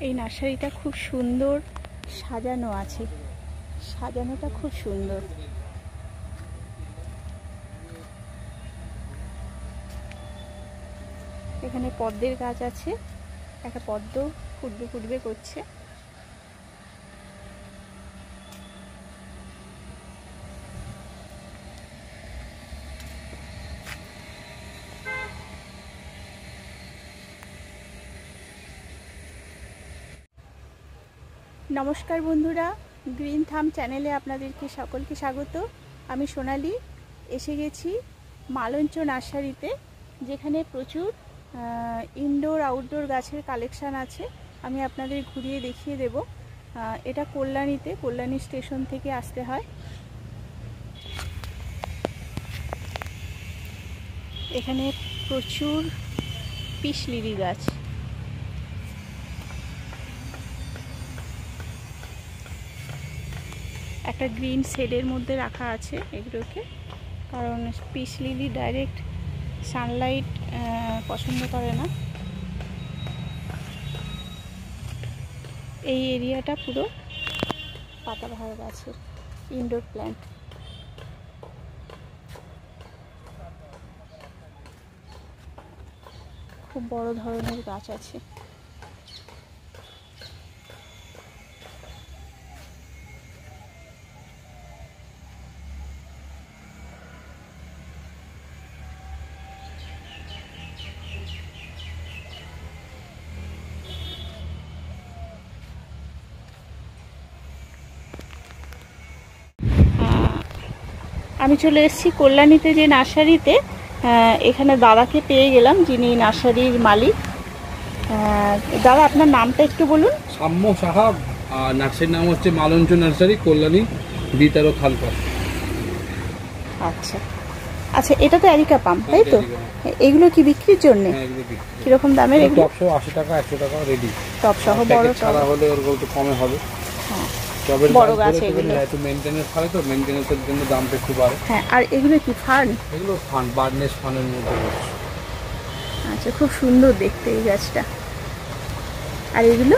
এই নার্সারিটা খুব সুন্দর সাজানো আছে, সাজানোটা খুব সুন্দর। এখানে পদ্মের গাছ আছে, একটা পদ্ম ফুটবে ফুটবে করছে। নমস্কার বন্ধুরা, গ্রিন থাম চ্যানেলে আপনাদেরকে সকলকে স্বাগত। আমি সোনালি এসে গেছি মালঞ্চ নার্সারিতে, যেখানে প্রচুর ইনডোর আউটডোর গাছের কালেকশান আছে। আমি আপনাদের ঘুরিয়ে দেখিয়ে দেব। এটা কল্যাণীতে, কল্যাণী স্টেশন থেকে আসতে হয়। এখানে প্রচুর পিস লিলি গাছ, একটা গ্রিন শেডের মধ্যে রাখা আছে এগুলোকে, কারণ পিস লিলি ডাইরেক্ট সানলাইট পছন্দ করে না। এই এরিয়াটা পুরো পাতাবাহার গাছের ইনডোর প্ল্যান্ট। খুব বড় ধরনের গাছ আছে। আমি চলে এসেছি কল্যাণীতে যে নার্সারিতে। এখানে দাদাকে পেয়ে গেলাম, যিনি নার্সারির মালিক। দাদা, আপনার নামটা একটু বলুন। সাম্য সাহা। নার্সারির নাম হচ্ছে মালঞ্চ নার্সারি, কল্যাণী, দ্বিতীয় খালপাড়। আচ্ছা আচ্ছা, এটা তো এরিকা পাম, তাই তো? এগুলো কি বিক্রির জন্য? কিরকম দামের? এগুলো টপ সহ 80 টাকা, 100 টাকা রেডি। টপ সহ বড় ছাড়া হলে ওর একটু কমে হবে। হ্যাঁ, টবের বড় গাছ এগুলো একটু মেইনটেনেন্স করে, তো মেইনটেনেন্সের জন্য দামটা একটু বাড়ে। হ্যাঁ, আর এগুলো কি ফার্ন? এগুলো ফান, বার্নেস ফানের মধ্যে পড়ছে। আচ্ছা, খুব সুন্দর দেখতে এই গাছটা। আর এগুলো?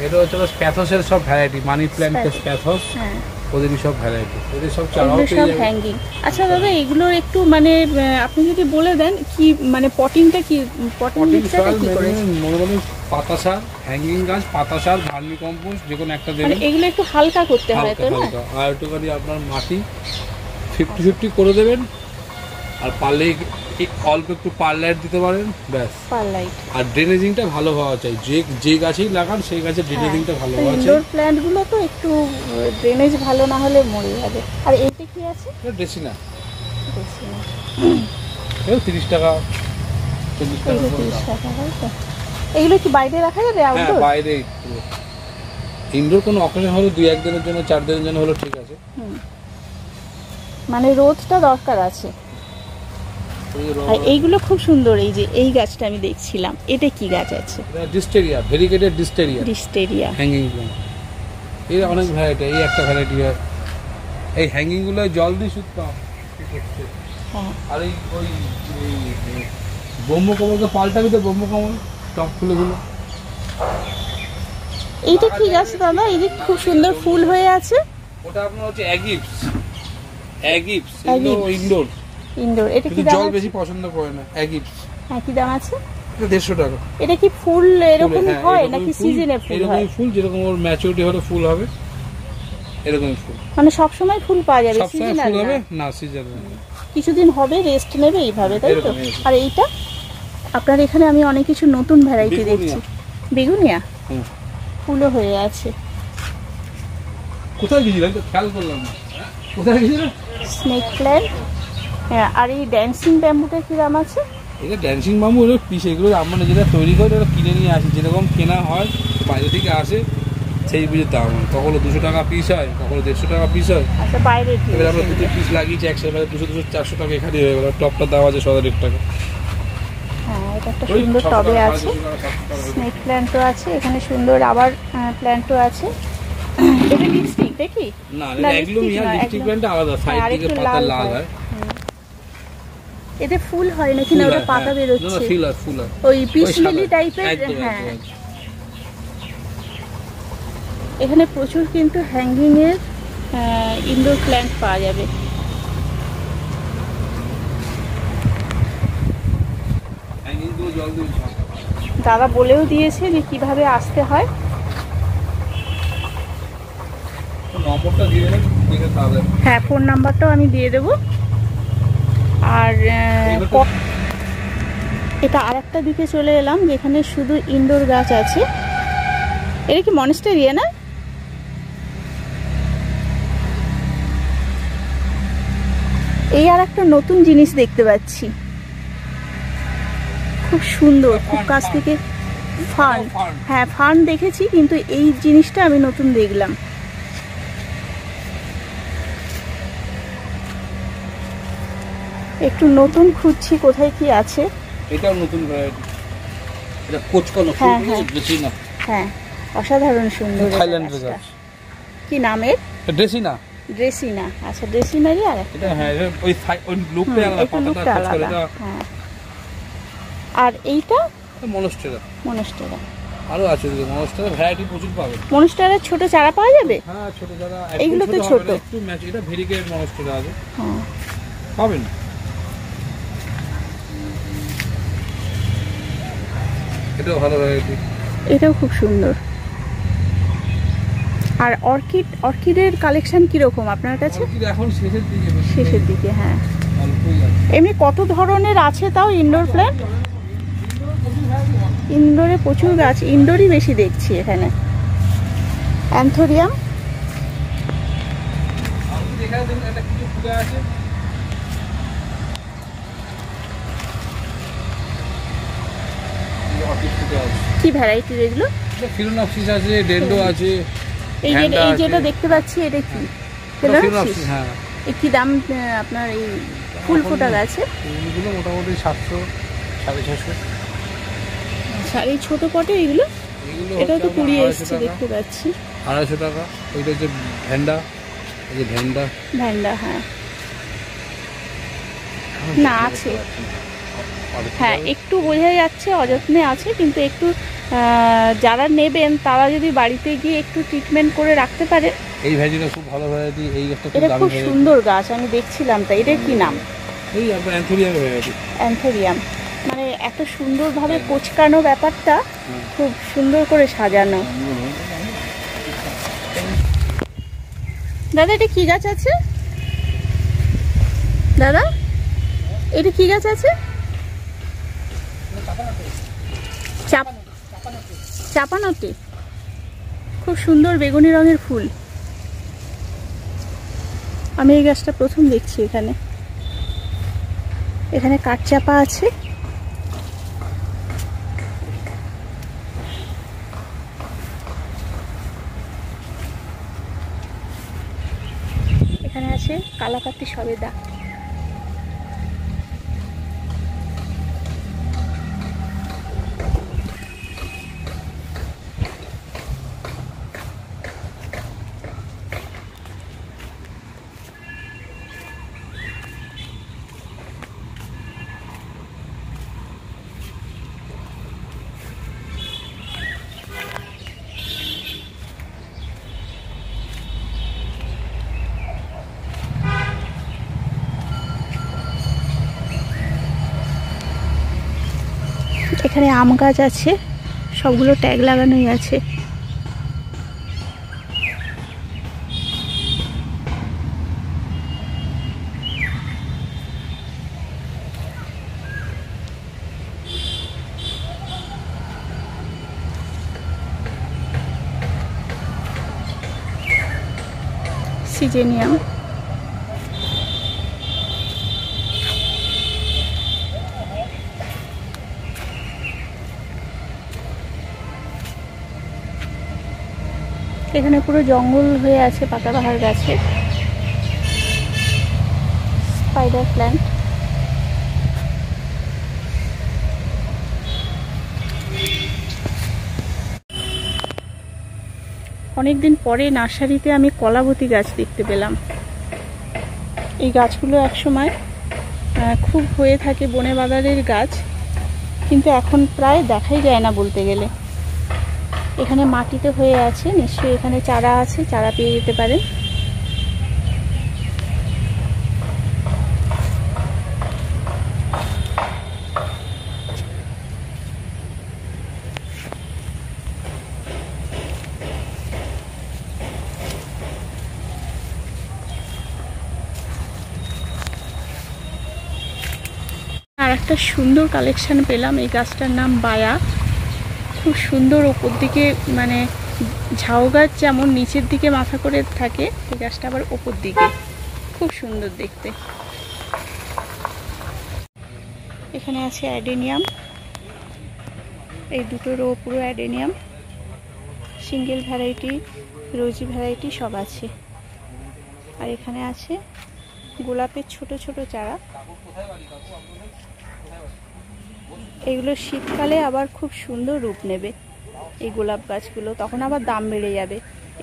এটা হচ্ছে স্প্যাথসের সব ভ্যারাইটি, মানি প্ল্যান্ট, স্প্যাথস, হ্যাঁ, ওদেরই সব ভ্যারাইটি, ওদের সব চারাও পেয়ে যাবেন। হ্যাঙ্গিং। আচ্ছা দাদা, এগুলোর একটু মানে আপনি যদি বলে দেন কি, মানে পটিংটা কি, পটিং মিক্সচারটা কি করে? মনে বলেন পাতা সার, হ্যাঙ্গিং গাছ, পাতা সার, ভার্মি কম্পোস্ট, যে কোনো একটা দেবেন। মানে এগুলো একটু হালকা করতে হয় তো না? আর একটুখানি আপনার মাটি 50-50 করে দেবেন। আর পারলে অল্প একটু পারলাইট দিতে পারেন, ব্যাস। পারলাইট। আর ড্রেনেজিংটা ভালো হওয়া চাই, যে গাছেই লাগান সেই গাছের ড্রেনেজিংটা ভালো হওয়া চাই। ইনডোর প্ল্যান্টগুলো তো একটু ড্রেনেজ ভালো না হলে মরে যাবে। আর এইটা কি আছে? এটা ড্রেসিনা। ড্রেসিনা। এও 30 টাকা, 40 টাকা। 30 টাকা, তাই তো? এগুলো কি বাইরে রাখা যাবে? আউটডোর? হ্যাঁ, বাইরে। ইনডোর কোনো অকেশন হলো 2-1 দিনের জন্য, 4 দিনের জন্য হলো ঠিক আছে। মানে রোদটা দরকার আছে। আর এইগুলো খুব সুন্দর। এই যে এই গাছটা আমি দেখছিলাম, এটা কি গাছ আছে? এটা ডিস্টেরিয়া, ভেরিগেটেড ডিস্টেরিয়া। ডিস্টেরিয়া হ্যাঙ্গিং প্ল্যান্ট। এর অনেক ভ্যারাইটি, এই একটা ভ্যারাইটি হয়। এই হ্যাঙ্গিং গুলো জল দিয়ে শুধু হ্যাঁ। আর এই ওই ব্রহ্মকমলকে পাল্টাবি তো, ব্রহ্মকমল টপ ফুলগুলো। এইটা কি গাছ দাদা? এই যে খুব সুন্দর ফুল হয়ে আছে। ওটা আপনার হচ্ছে অ্যাগিপস। অ্যাগিপস ইনডোর। ইনডোর। এটা কি দাম? জল বেশি পছন্দ করে না অ্যাগিপস। হ্যাঁ, কি দাম আছে? এটা 150 টাকা। এটা কি ফুল এরকম হয় নাকি সিজনে ফুল হয়? এরকম ফুল, যেরকম ওর ম্যাচুরিটি হলে ফুল হবে, এরকমই ফুল। মানে সব সময় ফুল পাওয়া যাবে? সব সময় ফুল হবে না, সিজনে কিছুদিন হবে রেস্ট নেবে এইভাবে, তাই তো? আর এইটা আপনার এখানে আমি অনেক কিছু নতুন ভ্যারাইটি দেখছি। বেগুনিয়া ফুলও হয়ে আছে। কোথায় গিয়েছিলেন তো খেয়াল করলাম না। কোথায় গিয়েছিলেন? Snake plant. হ্যাঁ, আর এই ড্যান্সিং ব্যাম্বুটা কি দাম আছে? এটা ড্যান্সিং বাম্বু হলো পিস, এগুলো আমরা যেটা তৈরি করে ওটা কিনে নিয়ে আসি, যেরকম কেনা হয় বাইরে থেকে আসে সেই বুঝে দাম হয়। কখনো 200 টাকা পিস হয়, কখনো 150 টাকা পিস হয়। আচ্ছা, বাইরে এবার আমরা 2 পিস লাগিয়েছি একসাথে, 200-400 টাকা এখানে হয়ে গেল। টপটা দাম আছে 1,000 টাকা। হ্যাঁ, এটা একটা সুন্দর টবে আছে। স্নেক প্ল্যান্টও আছে এখানে, সুন্দর রাবার প্ল্যান্টও আছে। এটা লিপস্টিক দেখি? না, এগুলো লিপস্টিক প্ল্যান্টটা আলাদা, সাইড থেকে পাতা লাল হয়। এতে ফুল হয় নাকি না? ওটা পাতা বের হচ্ছে। না, ফুল আর ওই পিস লিলি টাইপের। হ্যাঁ, এখানে প্রচুর কিন্তু হ্যাঙ্গিংয়ের ইনডোর প্ল্যান্ট পাওয়া যাবে। দাদা বলেও দিয়েছে যে কিভাবে আসতে হয়। হ্যাঁ, ফোন নাম্বারটাও আমি দিয়ে দেবো। আর এটা আর একটা দিকে চলে এলাম যেখানে শুধু ইনডোর গাছ আছে। এটা কি মনস্টেরিয়া না? এই আর একটা নতুন জিনিস দেখতে পাচ্ছি, খুব সুন্দর, খুব কাছ থেকে। ফার্ন, হ্যাঁ ফার্ন দেখেছি, কিন্তু এই জিনিসটা আমি নতুন দেখলাম। একটু নতুন খুঁজছি কোথায় কি আছে। এটাও নতুন ভ্যারাইটি, এটা কোচকন হ্যাঁ ড্রেসিনা। হ্যাঁ, অসাধারণ সুন্দর। থাইল্যান্ডের গাছ। কি নামের? ড্রেসিনা। ড্রেসিনা, আচ্ছা ড্রেসিনারই আর এটা। হ্যাঁ, ওই লুকটা আলাদা। হ্যাঁ, আর এইটা মনস্টেরা। মনস্টেরা আরো আছে মনস্টেরা, ভ্যারাইটি প্রচুর পাবে। মনস্টেরার ছোট চারা পাওয়া যাবে? হ্যাঁ, ছোট চারা। এইগুলো তো ছোট। একটু ম্যাচ, এটা ভেরিকেট মনস্টেরা আছে। হ্যাঁ, পাবেন। এটাও ভালো ভ্যারাইটি, এটাও খুব সুন্দর। আর অর্কিডের কালেকশন কিরকম আপনার কাছে? এখন শেষের দিকে, হ্যাঁ। এমনি কত ধরনের আছে তাও ইনডোর প্ল্যান্ট? ইনডোরে প্রচুর গাছ, ইনডোরই বেশি দেখছি এখানে। অ্যান্থোরিয়াম, কি ভ্যারাইটির এগুলো? ফিলোনক্সিস আছে, ডেন্ডো আছে। এই যেটা দেখতে পাচ্ছি এটা কি? ফিলোনক্সিস। হ্যাঁ। কি দাম আপনার এই ফুল ফোটা গাছে? এগুলো মোটামুটি 700, 650। আর এই ছোট পটে এগুলো? এটাও তো কুড়িয়ে এসছে দেখতে পাচ্ছি। 250 টাকা। ওইটা হচ্ছে ভ্যান্ডা, এই যে ভ্যান্ডা। হ্যাঁ, না আছে। হ্যাঁ, একটু বোঝা যাচ্ছে অযত্নে আছে, কিন্তু একটু যারা নেবেন তারা যদি বাড়িতে গিয়ে একটু ট্রিটমেন্ট করে রাখতে পারে। এই ভ্যারাইটিটা খুব ভালো ভ্যারাইটি। এই গাছটা এটা খুব সুন্দর গাছ, আমি দেখছিলাম। তাই এটার কি নাম? এই অ্যান্থোরিয়াম ভ্যারাইটি। অ্যান্থোরিয়াম, মানে এত সুন্দরভাবে কোচকানো ব্যাপারটা, খুব সুন্দর করে সাজানো। দাদা এটা কি গাছ আছে? দাদা এটা কি গাছ আছে? চাপানোতে, খুব সুন্দর বেগুনি রঙের ফুল। আমি এই গাছটা প্রথম দেখছি এখানে। এখানে কাঠচাপা আছে। এখানে আছে কালাপাতি সবেদা। এখানে আম গাছ আছে, সবগুলো ট্যাগ লাগানোই আছে। সিজেনিয়াম, এখানে পুরো জঙ্গল হয়ে আছে পাতাবাহার গাছে। স্পাইডার প্ল্যান্ট, অনেকদিন পরে নার্সারিতে আমি কলাবতী গাছ দেখতে পেলাম। এই গাছগুলো একসময় খুব হয়ে থাকে বনে বাজারের গাছ, কিন্তু এখন প্রায় দেখাই যায় না বলতে গেলে। এখানে মাটিতে হয়ে আছে, নিশ্চয়ই এখানে চারা আছে, চারা পেয়ে যেতে পারেন। আর একটা সুন্দর কালেকশন পেলাম, এই গাছটার নাম বায়া। খুব সুন্দর, ওপর দিকে মানে ঝাউ গাছ যেমন নিচের দিকে মাথা করে থাকে, এই গাছটা আবার ওপর দিকে, খুব সুন্দর দেখতে। এখানে আছে অ্যাডেনিয়াম, এই দুটো রো পুরো অ্যাডেনিয়াম, সিঙ্গেল ভ্যারাইটি, রোজি ভ্যারাইটি সব আছে। আর এখানে আছে গোলাপের ছোট ছোট চারা। এগুলো শীতকালে আবার খুব সুন্দর রূপ নেবে এই গোলাপ গাছগুলো, তখন আবার দাম বেড়ে যাবে।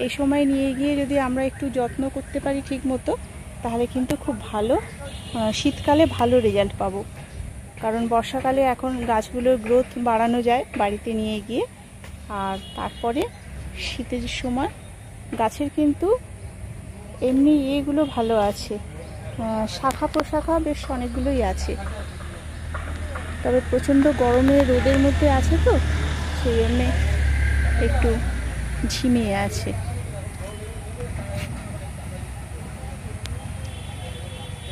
এই সময় নিয়ে গিয়ে যদি আমরা একটু যত্ন করতে পারি ঠিক মতো, তাহলে কিন্তু খুব ভালো, শীতকালে ভালো রেজাল্ট পাবো। কারণ বর্ষাকালে এখন গাছগুলোর গ্রোথ বাড়ানো যায় বাড়িতে নিয়ে গিয়ে, আর তারপরে শীতের সময় গাছের কিন্তু এমনি এগুলো ভালো আছে, শাখা প্রশাখা বেশ অনেকগুলোই আছে। তবে প্রচণ্ড গরমে রোদের মধ্যে আছে তো, সেই জন্যে একটু ঝিমিয়ে আছে।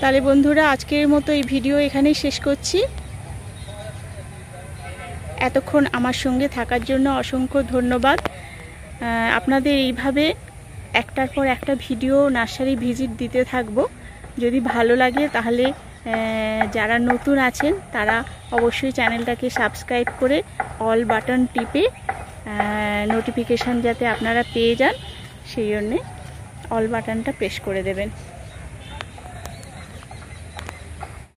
তাহলে বন্ধুরা, আজকের মতো এই ভিডিও এখানেই শেষ করছি। এতক্ষণ আমার সঙ্গে থাকার জন্য অসংখ্য ধন্যবাদ। আপনাদের এইভাবে একটার পর একটা ভিডিও নার্সারি ভিজিট দিতে থাকবো। যদি ভালো লাগে তাহলে যারা নতুন আছেন তারা অবশ্যই চ্যানেলটাকে সাবস্ক্রাইব করে অল বাটন টিপে নোটিফিকেশান যাতে আপনারা পেয়ে যান, সেই জন্যে অল বাটনটা প্রেস করে দেবেন।